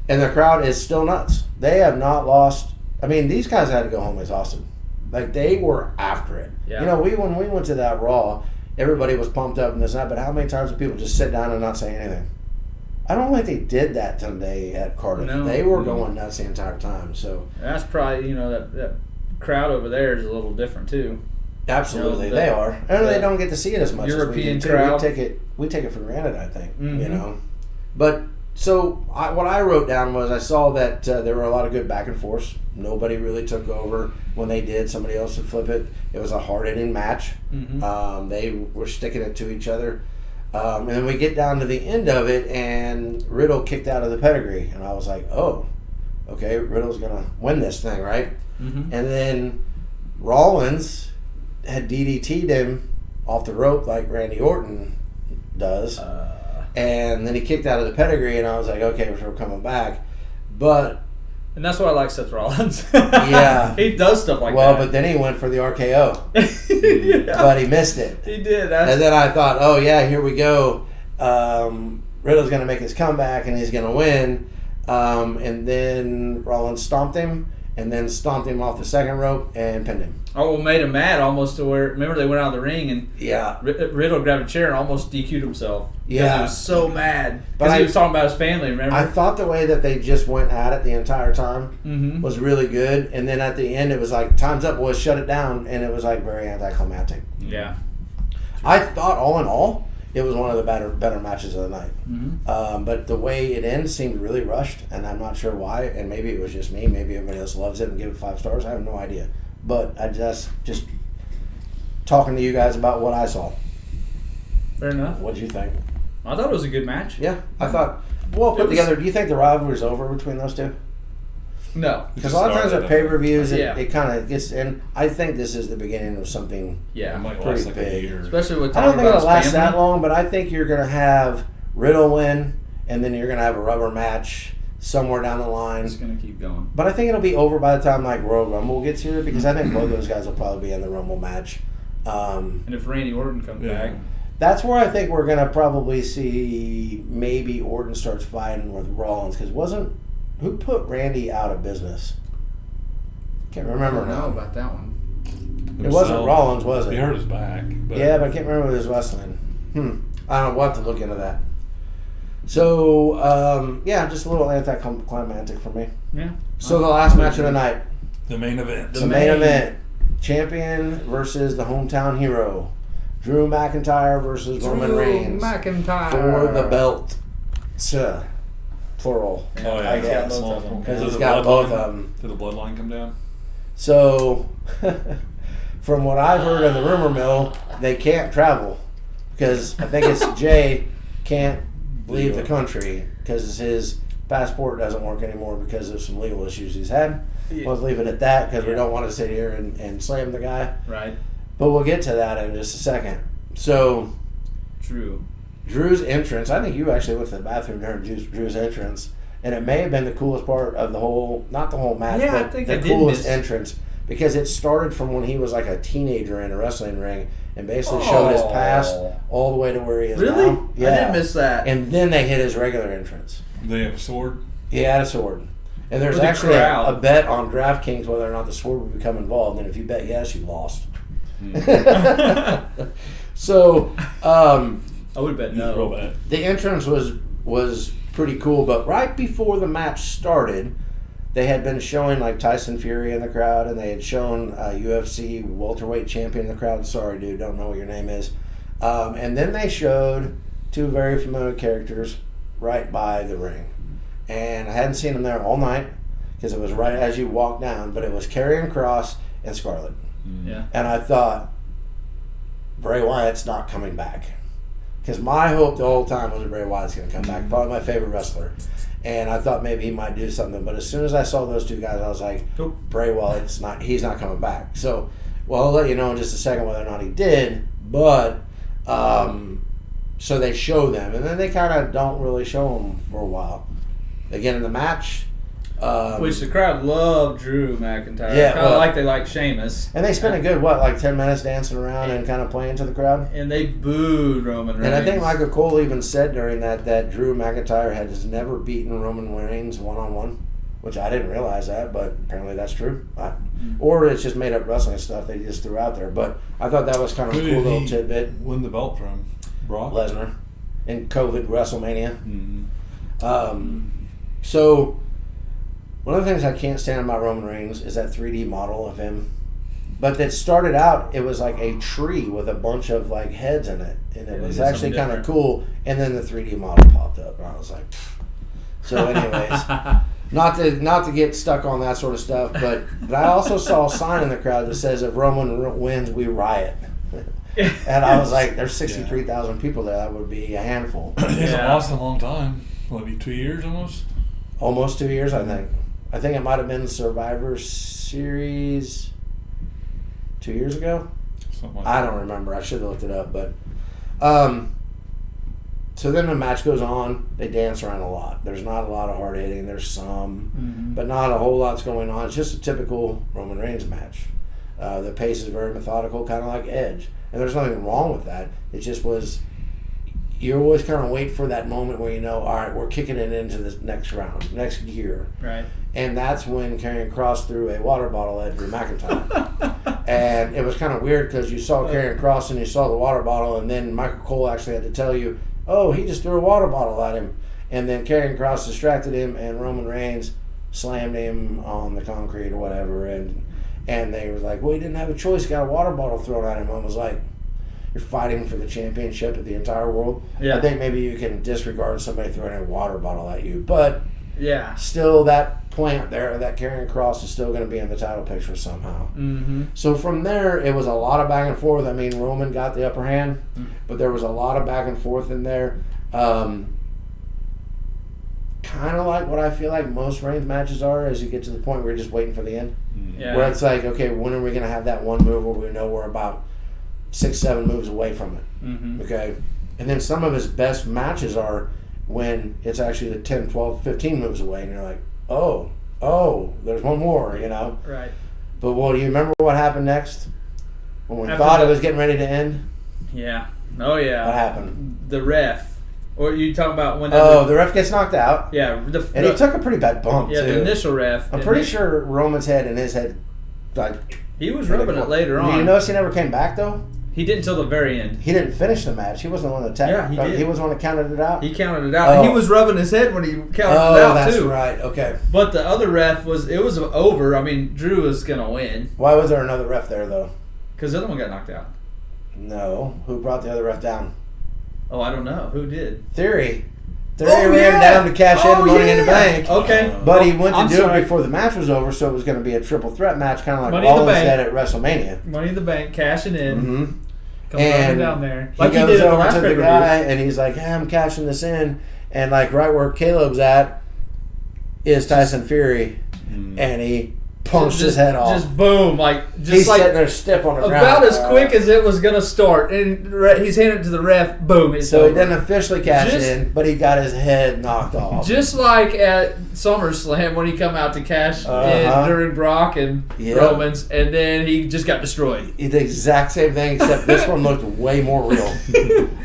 the crowd is still nuts. They have not lost. I mean, these guys had to go home exhausted. Like, they were after it. Yeah. You know, when we went to that Raw, everybody was pumped up and this and that. But how many times did people just sit down and not say anything? I don't think they did that Sunday at Cardiff. No. They were going nuts the entire time. So That's probably, that crowd over there is a little different too. absolutely, they are. And they don't get to see it as much European as we do. crowd. We take it for granted, I think. Mhm. But so what I wrote down was I saw that there were a lot of good back and forths. Nobody really took over. When they did, somebody else would flip it. It was a hard-hitting match. Mm-hmm. They were sticking it to each other. And then we get down to the end of it, and Riddle kicked out of the pedigree. And I was like, oh, okay, Riddle's going to win this thing, right? Mm-hmm. And then Rollins had DDT'd him off the rope like Randy Orton does. And then he kicked out of the pedigree, and I was like, okay, we're coming back. But And that's why I like Seth Rollins. Yeah. He does stuff like well, that. but then he went for the RKO. Yeah. But he missed it. He did. And then I thought, oh, yeah, here we go. Riddle's going to make his comeback, and he's going to win. And then Rollins stomped him, and then stomped him off the second rope and pinned him. Oh, well, made him mad almost to where, remember they went out of the ring and Yeah. Riddle grabbed a chair and almost DQ'd himself. Yeah. Because he was so mad. But Because he I- was talking about his family, remember? I thought the way that they just went at it the entire time Mm-hmm. was really good. And then at the end, it was like, time's up, boys, shut it down. And it was like very anticlimactic. Yeah. I thought, all in all, it was one of the better matches of the night. Mm-hmm. But the way it ends seemed really rushed, and I'm not sure why. And maybe it was just me. Maybe everybody else loves it and give it 5 stars. I have no idea. But I just talking to you guys about what I saw. Fair enough. What did you think? I thought it was a good match. Yeah, I thought, well put together. Do you think the rivalry's over between those two? No. Because a lot of times at pay-per-views, Yeah. it kind of gets in. I think this is the beginning of something. It Yeah. might Pretty last like big. a year. Especially with I don't talking think about it'll his last family. that long, but I think you're going to have Riddle win, and then you're going to have a rubber match somewhere down the line. It's going to keep going. But I think it'll be over by the time like Royal Rumble gets here, because I think both of those guys will probably be in the Rumble match. And if Randy Orton comes Yeah. back, That's where I think we're going to probably see maybe Orton starts fighting with Rollins, because who put Randy out of business? Can't remember I don't know now. about that one. It wasn't Rollins, was it? He hurt his back. But Yeah, but I can't remember his wrestling. I don't know. We'll have to look into that. So, yeah, just a little anticlimactic for me. Yeah. So the last match of the night. the main event. The main event. Champion versus the hometown hero. Drew McIntyre versus Roman Reigns. McIntyre. For the belt. Plural. Oh, yeah. I guess. both of them. Because Did he's the got both bloodline- of them. Did the bloodline come down? So, from what I've heard in the rumor mill, they can't travel. Because I think it's Jay can't leave the country because his passport doesn't work anymore because of some legal issues he's had. Yeah. Let's leave it at that because we don't want to sit here and slam the guy. Right. But we'll get to that in just a second. So, True. Drew's entrance, I think you actually went to the bathroom during Drew's entrance, and it may have been the coolest part of the whole, not the whole match, Yeah, I but think the I did coolest miss- entrance, because it started from when he was like a teenager in a wrestling ring and basically showed his past all the way to where he is Really? now. I didn't miss that. And then they hit his regular entrance. They have a sword. He had a sword. And there's For the actually crowd. a bet on DraftKings whether or not the sword would become involved, and if you bet yes, you lost. So, I would bet He's real no. bad. the entrance was pretty cool, but right before the match started, they had been showing like Tyson Fury in the crowd, and they had shown a UFC welterweight champion in the crowd. Sorry, dude, don't know what your name is. And then they showed 2 very familiar characters right by the ring, and I hadn't seen them there all night because it was right as you walk down. But it was Karrion Kross and Scarlett, Yeah. and I thought Bray Wyatt's not coming back. Because my hope the whole time was that Bray Wyatt's going to come back. Probably my favorite wrestler. And I thought maybe he might do something. But as soon as I saw those 2 guys, I was like, Nope. Bray Wyatt's not, he's not coming back. So, well, I'll let you know in just a second whether or not he did. But, so they show them. And then they kind of don't really show them for a while. Again, in the match. Which the crowd loved Drew McIntyre. Yeah, Kind of well- like they like Sheamus. And they spent a good, like 10 minutes dancing around and kind of playing to the crowd. And they booed Roman Reigns. And I think Michael Cole even said during that Drew McIntyre has never beaten Roman Reigns one-on-one, which I didn't realize that, but apparently that's true. Or it's just made up wrestling stuff they just threw out there. But I thought that was kind of a Who cool did little he tidbit. win the belt from? Brock? Lesnar in COVID WrestleMania. Mm-hmm. So one of the things I can't stand about Roman Reigns is that 3D model of him. But that started out, it was like a tree with a bunch of like heads in it, and it was actually kind of cool. And then the 3D model popped up, and I was like, pfft. So anyways, not to get stuck on that sort of stuff, but I also saw a sign in the crowd that says, "If Roman wins, we riot." And I was like, "There's 63,000 people there. That would be a handful." He hasn't lost in a long time. What, be 2 years almost? Almost 2 years, I think. I think it might have been Survivor Series 2 years ago. Something like I that. don't remember. I should have looked it up, but so then the match goes on. They dance around a lot. There's not a lot of hard hitting. There's some, but not a whole lot's going on. It's just a typical Roman Reigns match. The pace is very methodical, kind of like Edge, and there's nothing wrong with that. It just was. You always kind of wait for that moment where you know, all right, we're kicking it into this next round, next gear. Right. And that's when Karrion Kross threw a water bottle at Drew McIntyre. And it was kind of weird because you saw Karrion Kross and you saw the water bottle, and then Michael Cole actually had to tell you, oh, he just threw a water bottle at him. And then Karrion Kross distracted him, and Roman Reigns slammed him on the concrete or whatever. And they were like, well, he didn't have a choice. He got a water bottle thrown at him. I was like, you're fighting for the championship of the entire world. Yeah. I think maybe you can disregard somebody throwing a water bottle at you. But yeah, still that plant there, that Karrion Kross is still going to be in the title picture somehow. So from there, it was a lot of back and forth. I mean, Roman got the upper hand, but there was a lot of back and forth in there. Kind of like what I feel like most Reigns matches are as you get to the point where you're just waiting for the end. yeah. Where it's like, okay, when are we going to have that one move where we know we're about 6-7 moves away from it? Okay. And then some of his best matches are when it's actually the 10, 12, 15 moves away, and you're like, oh, there's one more, you know? Right. But well, do you remember what happened next? When we After thought it the- was getting ready to end? Yeah. Oh yeah. What happened? The ref. Or you talking about when? The ref gets knocked out. Yeah. And he took a pretty bad bump, yeah, too. the initial ref. I'm pretty sure Roman's head and his head, like... He was rubbing it later on. You notice he never came back, though? He didn't until the very end. He didn't finish the match. He wasn't the one that tapped. Yeah, he did. He was the one that counted it out. He counted it out. And he was rubbing his head when he counted it out, that's too. right. Okay. But the other ref was over. I mean, Drew was going to win. Why was there another ref there, though? Because the other one got knocked out. No. Who brought the other ref down? Oh, I don't know. Who did? Theory ran down to cash in Money in the Bank. Okay. But he went to I'm do sorry. it before the match was over, so it was going to be a triple threat match, kind of like Money in the Rollins Bank. had at WrestleMania. Money in the Bank, cashing in. Mm-hmm. Comes running down there. Like he he goes did at the over last to the pay-per-view. guy, and he's like, hey, I'm cashing this in. And like right where Caleb's at is Tyson Fury, and he punched his head off. Just boom. He's sitting there stiff on the ground. About as quick as it was going to start. And he's handed it to the ref. Boom. It's So over. he didn't officially cash in, but he got his head knocked off. Just like at SummerSlam when he come out to cash in during Brock and Roman's, and then he just got destroyed. The exact same thing, except this one looked way more real.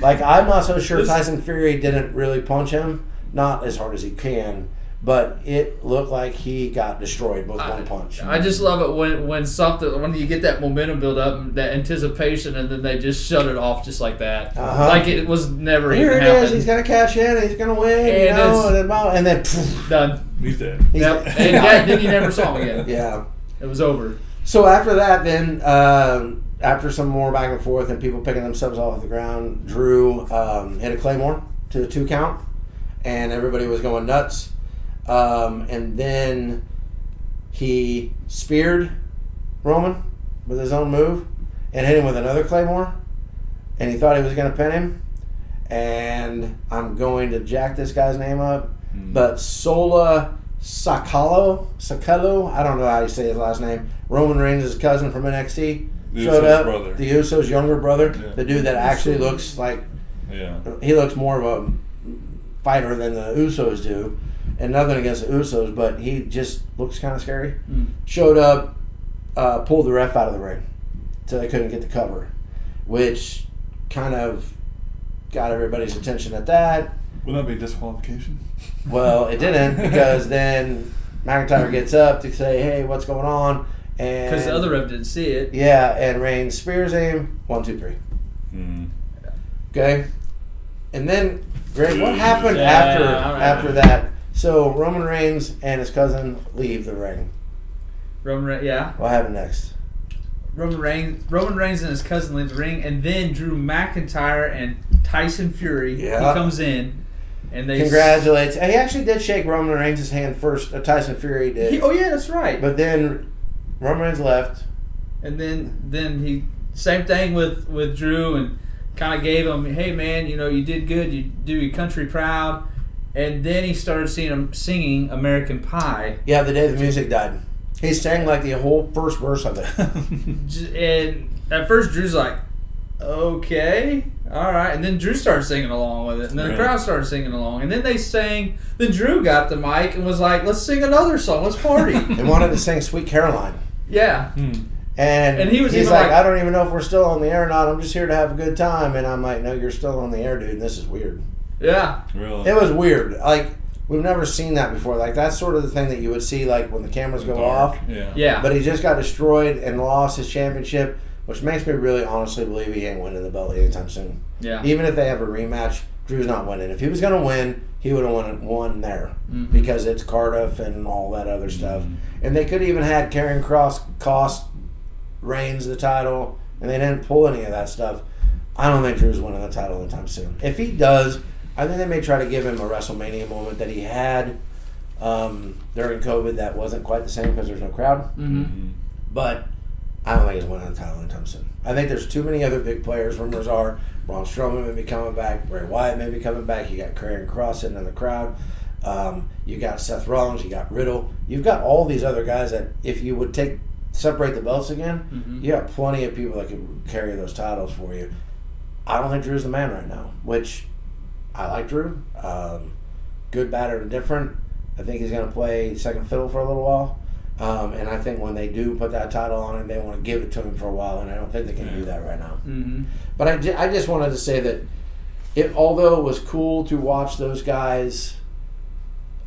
Like, I'm not so sure Tyson Fury didn't really punch him, not as hard as he can, but it looked like he got destroyed with one punch. I just love it when you get that momentum build up, that anticipation, and then they just shut it off just like that. Like it was never Here even it happened. is. He's gonna cash in. He's gonna win. And then poof, Done. He's dead. Yep. And then you never saw him again. Yeah. It was over. So after that, then after some more back and forth and people picking themselves off the ground, Drew hit a Claymore to the 2 count, and everybody was going nuts. And then he speared Roman with his own move and hit him with another Claymore, and he thought he was going to pin him. And I'm going to jack this guy's name up, but Sola Sakalo, I don't know how you say his last name. Roman Reigns' cousin from NXT showed up. Brother. The Usos' younger brother, Yeah. the dude that actually looks like he looks more of a fighter than the Usos do. And nothing against the Usos, but he just looks kind of scary. Showed up, pulled the ref out of the ring so they couldn't get the cover, which kind of got everybody's attention at that. Wouldn't that be disqualification? Well, it didn't, because then McIntyre gets up to say, hey, what's going on? And Because the other ref didn't see it. Yeah, and Reigns spears him. 1, 2, 3. Okay. And then, Greg, what happened Yeah, after that? So Roman Reigns and his cousin leave the ring. Yeah. What happened next? Roman Reigns and his cousin leave the ring, and then Drew McIntyre and Tyson Fury. Yeah. He comes in, and they Congratulates. And he actually did shake Roman Reigns' hand first. Tyson Fury did. Oh yeah, that's right. But then Roman Reigns left. And then he same thing with Drew, and kind of gave him, hey man, you did good. You do your country proud. And then he started singing American Pie. Yeah, the day the music died. He sang like the whole first verse of it. And at first Drew's like, okay, all right. And then Drew started singing along with it. And then the crowd started singing along. And then they sang. Then Drew got the mic and was like, let's sing another song. Let's party. They wanted to sing Sweet Caroline. Yeah. And he's even like, I don't even know if we're still on the air or not. I'm just here to have a good time. And I'm like, no, you're still on the air, dude. And this is weird. Yeah. Really? It was weird. Like, we've never seen that before. Like, that's sort of the thing that you would see, like, when the cameras go off. Yeah. But he just got destroyed and lost his championship, which makes me really honestly believe he ain't winning the belt anytime soon. Yeah. Even if they have a rematch, Drew's not winning. If he was going to win, he would have won there. Mm-hmm. Because it's Cardiff and all that other stuff. And they could even had Karrion Kross cost Reigns the title, and they didn't pull any of that stuff. I don't think Drew's winning the title anytime soon. If he does, I think they may try to give him a WrestleMania moment that he had during COVID that wasn't quite the same because there's no crowd. Mm-hmm. But I don't think he's winning the title anytime soon. I think there's too many other big players. Rumors are Braun Strowman may be coming back, Bray Wyatt may be coming back. You got Karrion Kross sitting in the crowd. You got Seth Rollins. You got Riddle. You've got all these other guys that if you would separate the belts again, you have plenty of people that could carry those titles for you. I don't think Drew's the man right now, which I like Drew. Good, bad, or indifferent. I think he's going to play second fiddle for a little while. And I think when they do put that title on him, they want to give it to him for a while, and I don't think they can do that right now. Mm-hmm. But I just wanted to say that although it was cool to watch those guys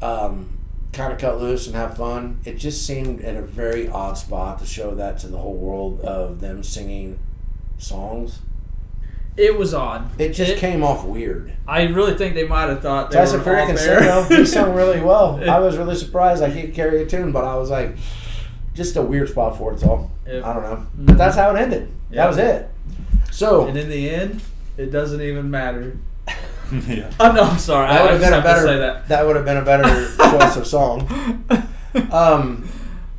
kind of cut loose and have fun, it just seemed at a very odd spot to show that to the whole world of them singing songs. It was odd. It just came off weird. I really think they might have thought they Tyson were Fury off can air. sing, though. He sung really well. I was really surprised. Like, he could carry a tune, but I was like, just a weird spot for it, so Yep. I don't know. But that's how it ended. Yep. That was it. So And in the end, it doesn't even matter. Yeah. Oh no, I'm sorry. that would have been a better. Say that. That would have been a better choice of song.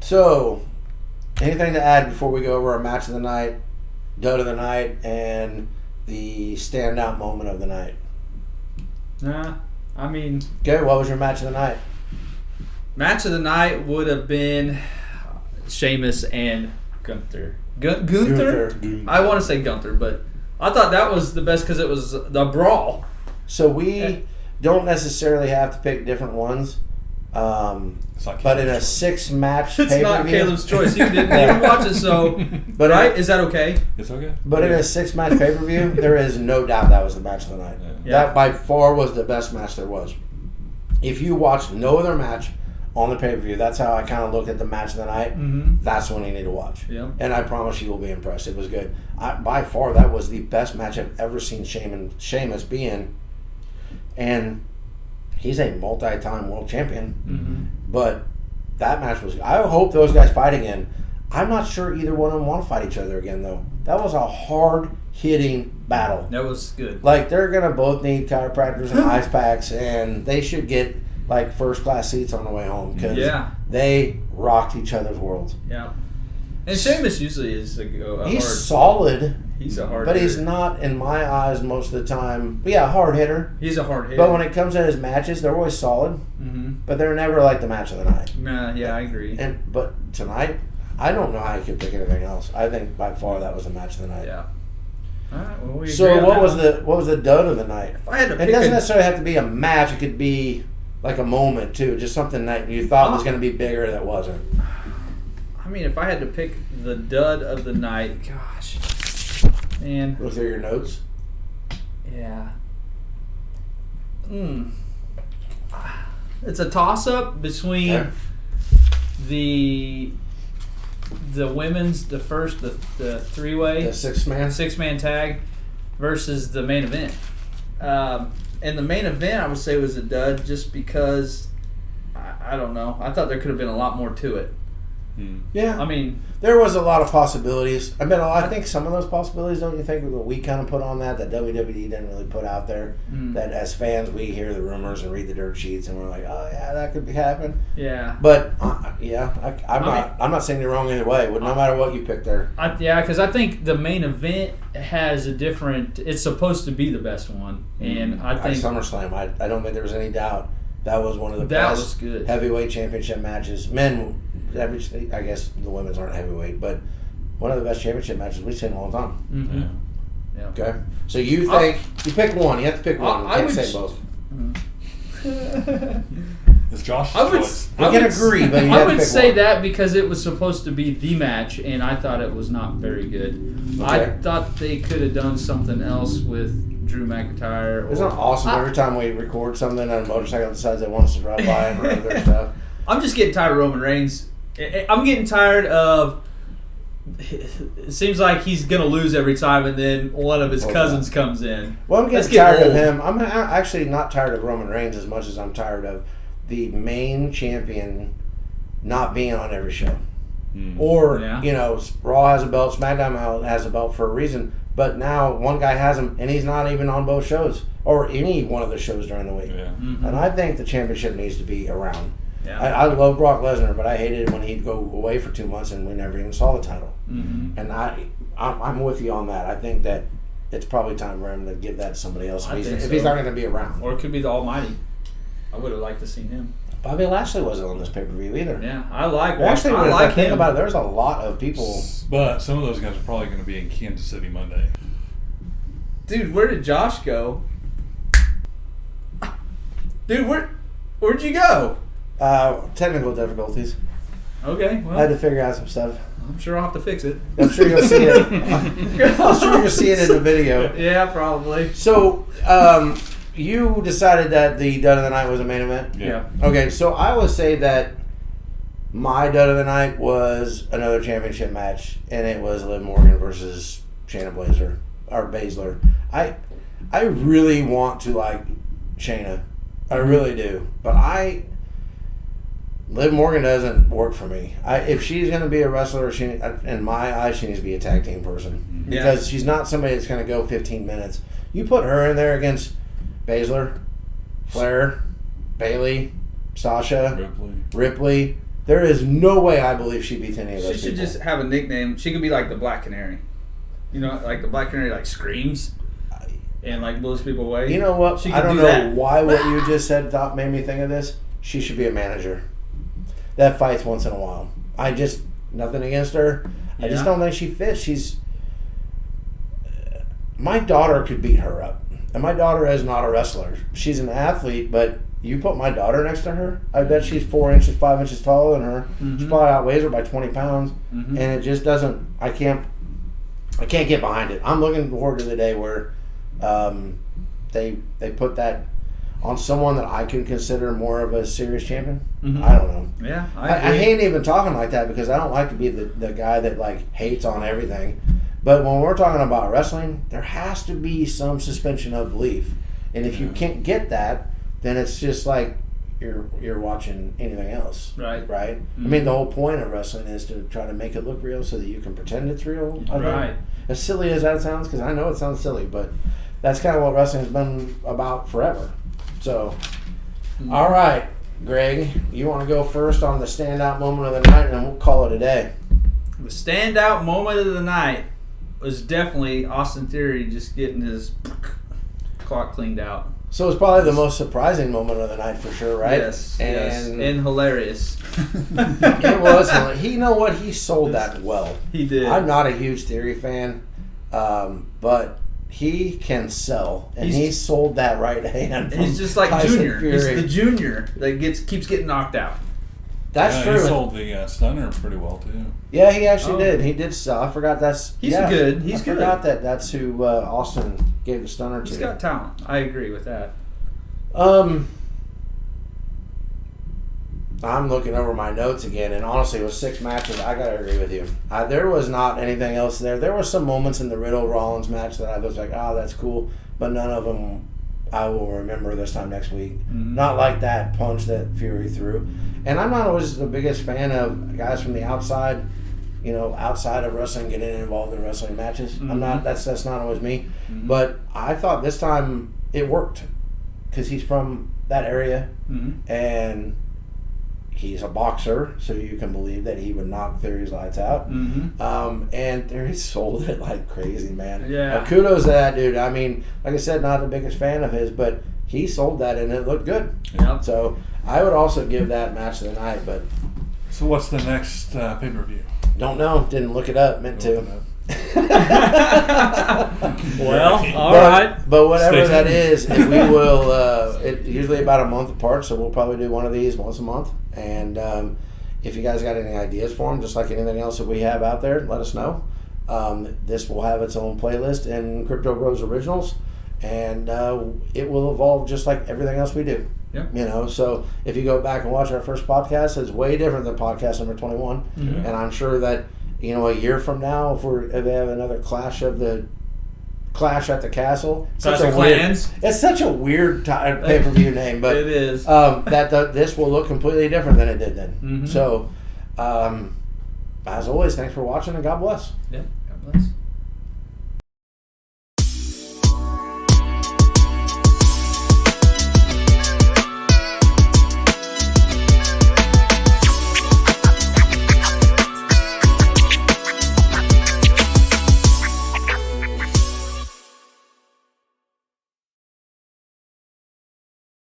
So, anything to add before we go over our match of the night, dud of the night, and the standout moment of the night? Nah, I mean, Okay, what was your match of the night? match of the night would have been Sheamus and Gunther. Gunther? I want to say Gunther, but I thought that was the best because it was the brawl. So we don't necessarily have to pick different ones. But in a 6-match It's pay-per-view, not Caleb's choice. You didn't even watch it, so. But right? Is that okay? It's okay. But in a 6-match pay-per-view, there is no doubt that was the match of the night. Yeah. That by far was the best match there was. If you watch no other match on the pay-per-view, that's how I kind of looked at the match of the night. Mm-hmm. That's when you need to watch. Yeah. And I promise you will be impressed. It was good. By far, that was the best match I've ever seen Sheamus be in. And he's a multi-time world champion. Mm-hmm. But that match was... I hope those guys fight again. I'm not sure either one of them want to fight each other again, though. That was a hard-hitting battle. That was good. Like, they're going to both need chiropractors and ice packs, and they should get, like, first-class seats on the way home because they rocked each other's worlds. Yeah. And Sheamus usually is a He's hard... solid. He's a hard But hitter. he's not, in my eyes, most of the time... But yeah, hard hitter. He's a hard hitter. But when it comes to his matches, they're always solid. Mm-hmm. But they're never like the match of the night. Nah, yeah, I agree. But tonight, I don't know how you could pick anything else. I think by far that was the match of the night. Yeah. All right. Well, we So agree on what that was the dud of the night? If I had to It pick doesn't necessarily have to be a match. It could be like a moment too, just something that you thought was going to be bigger that wasn't. I mean, if I had to pick the dud of the night, gosh, man. Go through your notes. Yeah. It's a toss-up between the women's, the three-way, The 6-man. six-man tag versus the main event. And the main event, I would say, was a dud just because, I don't know. I thought there could have been a lot more to it. Yeah. I mean, there was a lot of possibilities. I think some of those possibilities, don't you think, that we kind of put on that WWE didn't really put out there? That as fans, we hear the rumors and read the dirt sheets, and we're like, oh yeah, that could happen. Yeah. But I'm not saying you're wrong either way. No matter what you pick there. Because I think the main event has a different. It's supposed to be the best one, and I think SummerSlam. I don't think there was any doubt that was one of the best heavyweight championship matches. Men. I guess the women's aren't heavyweight, but one of the best championship matches we've seen in a long time. Mm-hmm. Yeah. Okay. So you think you pick one? You have to pick one. You can't say both. It's Josh's choice. We can agree, but you I have to would pick say one. that because it was supposed to be the match, and I thought it was not very good. Okay. I thought they could have done something else with Drew McIntyre. Isn't it awesome every time we record something on a motorcycle decides they want us to drive by and run their stuff? I'm just getting tired of Roman Reigns. I'm getting tired of. It seems like he's gonna lose every time, and then one of his cousins comes in. Well, I'm getting tired of him. I'm actually not tired of Roman Reigns as much as I'm tired of the main champion not being on every show. Or Raw has a belt, SmackDown has a belt for a reason, but now one guy has him, and he's not even on both shows or any one of the shows during the week. Yeah. Mm-hmm. And I think the championship needs to be around. Yeah. I love Brock Lesnar, but I hated it when he'd go away for 2 months and we never even saw the title. Mm-hmm. And I'm with you on that. I think that it's probably time for him to give that to somebody else if he's not going to be around. Or it could be the Almighty. I would have liked to see him. Bobby Lashley wasn't on this pay-per-view either. Yeah, I like him. Actually, when I think about it, there's a lot of people. But some of those guys are probably going to be in Kansas City Monday. Dude, where did Josh go? Dude, where'd you go? Technical difficulties. Okay, well. I had to figure out some stuff. I'm sure I'll have to fix it. I'm sure you'll see it. I'm sure you'll see it in the video. Yeah, probably. So, you decided that the dud of the night was a main event? Yeah. Okay, so I would say that my dud of the night was another championship match, and it was Liv Morgan versus Shayna Baszler. I really want to like Shayna. I really do. But Liv Morgan doesn't work for me. If she's going to be a wrestler, in my eyes, she needs to be a tag team person. Because she's not somebody that's going to go 15 minutes. You put her in there against Baszler, Flair, Bayley, Sasha, Ripley. There is no way I believe she beats any of those people. She should just have a nickname. She could be like the Black Canary. You know, like the Black Canary like screams and like blows people away. You know what? I don't know why what you just said made me think of this. She should be a manager. That fights once in a while. Nothing against her. I just don't think she fits. My daughter could beat her up. And my daughter is not a wrestler. She's an athlete, but you put my daughter next to her, I bet she's 4 inches, 5 inches taller than her. Mm-hmm. She probably outweighs her by 20 pounds. Mm-hmm. And it just doesn't, I can't get behind it. I'm looking forward to the day where they put that on someone that I can consider more of a serious champion. Mm-hmm. I don't know. Yeah, I hate even talking like that because I don't like to be the guy that like hates on everything. But when we're talking about wrestling, there has to be some suspension of belief. And if you can't get that, then it's just like you're watching anything else. Right? Mm-hmm. I mean, the whole point of wrestling is to try to make it look real so that you can pretend it's real. Right. As silly as that sounds, because I know it sounds silly, but that's kind of what wrestling has been about forever. So, all right, Greg, you want to go first on the standout moment of the night, and then we'll call it a day. The standout moment of the night was definitely Austin Theory just getting his clock cleaned out. So it's probably the most surprising moment of the night for sure, right? Yes, and hilarious. It was hilarious. You know what? He sold that well. He did. I'm not a huge Theory fan, but he can sell, and he sold that right hand. He's just like Tyson Junior. Fury. He's the Junior that keeps getting knocked out. That's true. He sold the stunner pretty well too. Yeah, he actually did. He did sell. I forgot He's good. I forgot that's who Austin gave the stunner to. He's got talent. I agree with that. I'm looking over my notes again, and honestly, it was 6 matches. I gotta agree with you. There was not anything else there. There were some moments in the Riddle Rollins match that I was like, "Oh, that's cool," but none of them I will remember this time next week. Mm-hmm. Not like that punch that Fury threw. And I'm not always the biggest fan of guys from the outside, outside of wrestling getting involved in wrestling matches. Mm-hmm. I'm not. That's not always me. Mm-hmm. But I thought this time it worked because he's from that area Mm-hmm. and he's a boxer, so you can believe that he would knock Theory's lights out. Mm-hmm. And Theory sold it like crazy, man. Yeah. Kudos to that dude. I mean, like I said, not the biggest fan of his, but he sold that and it looked good. Yep. So I would also give that match of the night, but So what's the next pay-per-view? don't know. Didn't look it up. Meant to. Well, all right. But whatever Stay that tuned. is, we will. It's usually about a month apart, so we'll probably do one of these once a month. And if you guys got any ideas for them, just like anything else that we have out there, let us know. This will have its own playlist in CryptoBros Originals, and it will evolve just like everything else we do. Yep. So if you go back and watch our first podcast, it's way different than podcast number 21. Mm-hmm. And I'm sure that a year from now, if we have another Clash at the Castle, Clash of Clans. It's such a weird pay-per-view name, but It is. This will look completely different than it did then. Mm-hmm. So, as always, thanks for watching and God bless. Yeah. God bless.